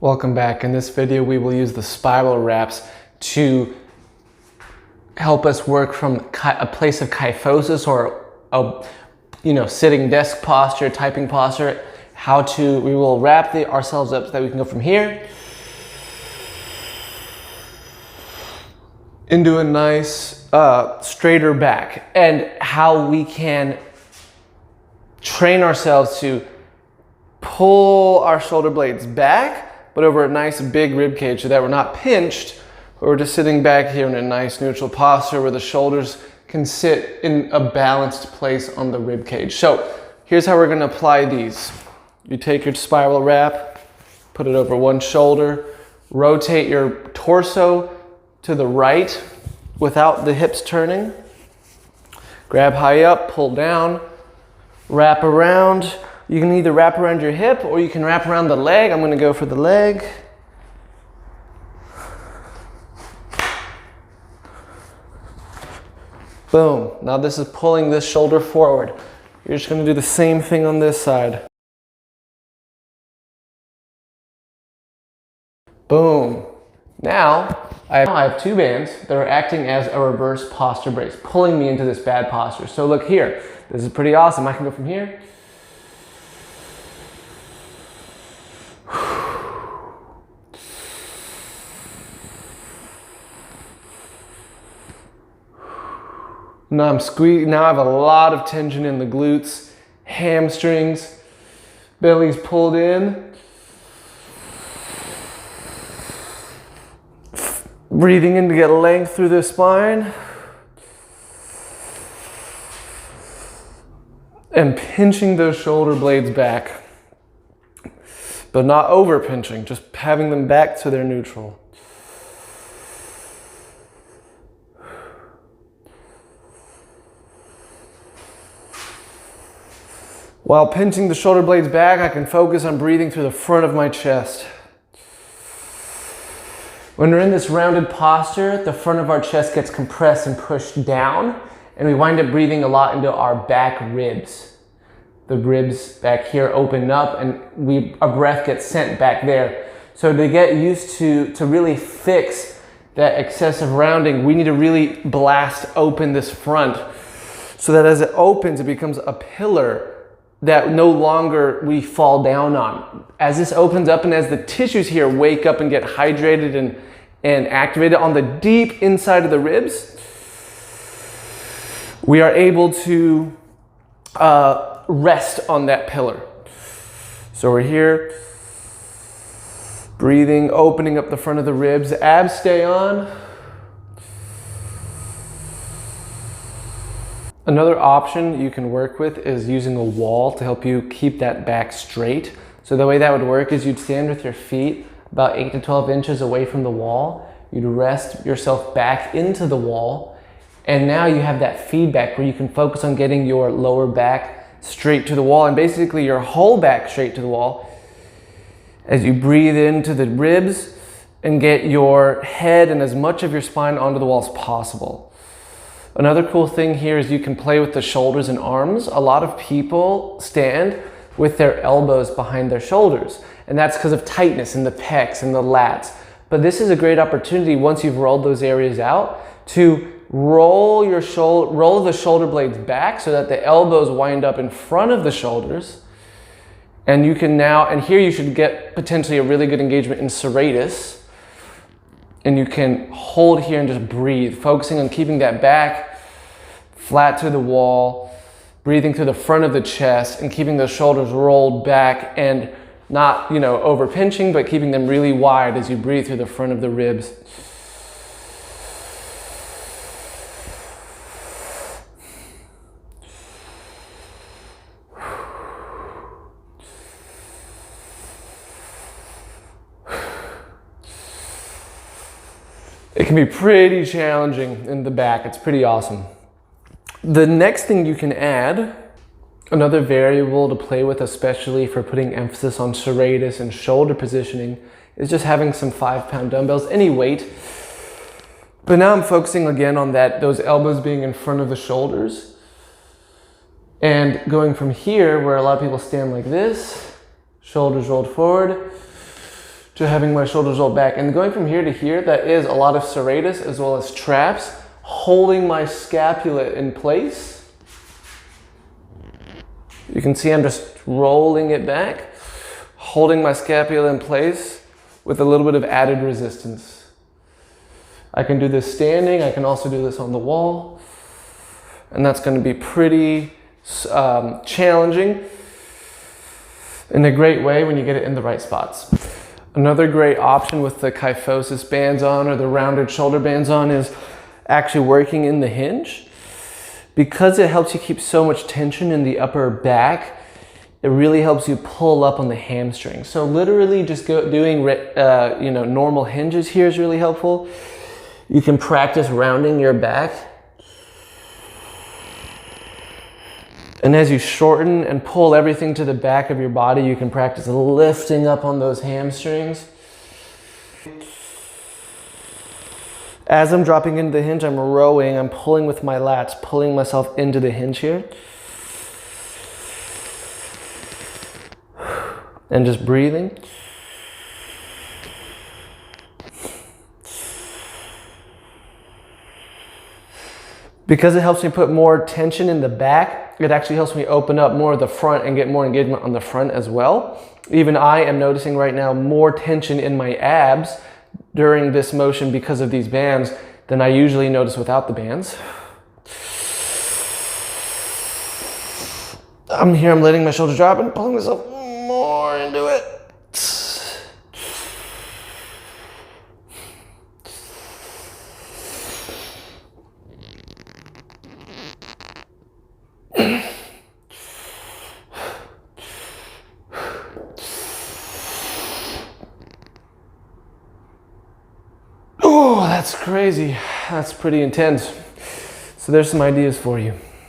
Welcome back. In this video, we will use the spiral wraps to help us work from a place of kyphosis or a sitting desk posture, typing posture. We will wrap ourselves up so that we can go from here into a nice straighter back, and how we can train ourselves to pull our shoulder blades back, but over a nice big rib cage so that we're not pinched, but we're just sitting back here in a nice neutral posture where the shoulders can sit in a balanced place on the rib cage. So here's how we're going to apply these. You take your spiral wrap, put it over one shoulder, rotate your torso to the right without the hips turning. Grab high up, pull down, wrap around. You can either wrap around your hip or you can wrap around the leg. I'm going to go for the leg. Boom. Now this is pulling this shoulder forward. You're just going to do the same thing on this side. Boom. Now I have two bands that are acting as a reverse posture brace, pulling me into this bad posture. So look here. This is pretty awesome. I can go from here. Now I'm squeezing. Now I have a lot of tension in the glutes, hamstrings, belly's pulled in. Breathing in to get length through the spine. And pinching those shoulder blades back. But not over pinching, just having them back so they're neutral. While pinching the shoulder blades back, I can focus on breathing through the front of my chest. When we're in this rounded posture, the front of our chest gets compressed and pushed down, and we wind up breathing a lot into our back ribs. The ribs back here open up, and our breath gets sent back there. So to get used to really fix that excessive rounding, we need to really blast open this front so that as it opens, it becomes a pillar that no longer we fall down on. As this opens up and as the tissues here wake up and get hydrated and activated on the deep inside of the ribs, we are able to rest on that pillar. So we're here, breathing, opening up the front of the ribs, abs stay on. Another option you can work with is using a wall to help you keep that back straight. So the way that would work is you'd stand with your feet about 8 to 12 inches away from the wall. You'd rest yourself back into the wall. And now you have that feedback where you can focus on getting your lower back straight to the wall and basically your whole back straight to the wall as you breathe into the ribs and get your head and as much of your spine onto the wall as possible. Another cool thing here is you can play with the shoulders and arms. A lot of people stand with their elbows behind their shoulders, and that's because of tightness in the pecs and the lats. But this is a great opportunity once you've rolled those areas out to roll the shoulder blades back so that the elbows wind up in front of the shoulders. And you can now, and here you should get potentially a really good engagement in serratus. And you can hold here and just breathe, focusing on keeping that back flat to the wall, breathing through the front of the chest and keeping those shoulders rolled back and not, over pinching, but keeping them really wide as you breathe through the front of the ribs. It can be pretty challenging in the back. It's pretty awesome. The next thing you can add, another variable to play with, especially for putting emphasis on serratus and shoulder positioning, is just having some 5-pound dumbbells, any weight. But now I'm focusing again on those elbows being in front of the shoulders. And going from here, where a lot of people stand like this, shoulders rolled forward, to having my shoulders rolled back. And going from here to here, that is a lot of serratus as well as traps, holding my scapula in place. You can see I'm just rolling it back, holding my scapula in place with a little bit of added resistance. I can do this standing, I can also do this on the wall, and that's going to be pretty challenging in a great way when you get it in the right spots. Another great option with the kyphosis bands on or the rounded shoulder bands on is actually working in the hinge. Because it helps you keep so much tension in the upper back, it really helps you pull up on the hamstring. So literally just doing normal hinges here is really helpful. You can practice rounding your back. And as you shorten and pull everything to the back of your body, you can practice lifting up on those hamstrings. As I'm dropping into the hinge, I'm rowing, I'm pulling with my lats, pulling myself into the hinge here. And just breathing. Because it helps me put more tension in the back, it actually helps me open up more of the front and get more engagement on the front as well. Even I am noticing right now more tension in my abs during this motion because of these bands than I usually notice without the bands. I'm here, I'm letting my shoulders drop and pulling myself more into it. Oh, that's crazy. That's pretty intense. So there's some ideas for you.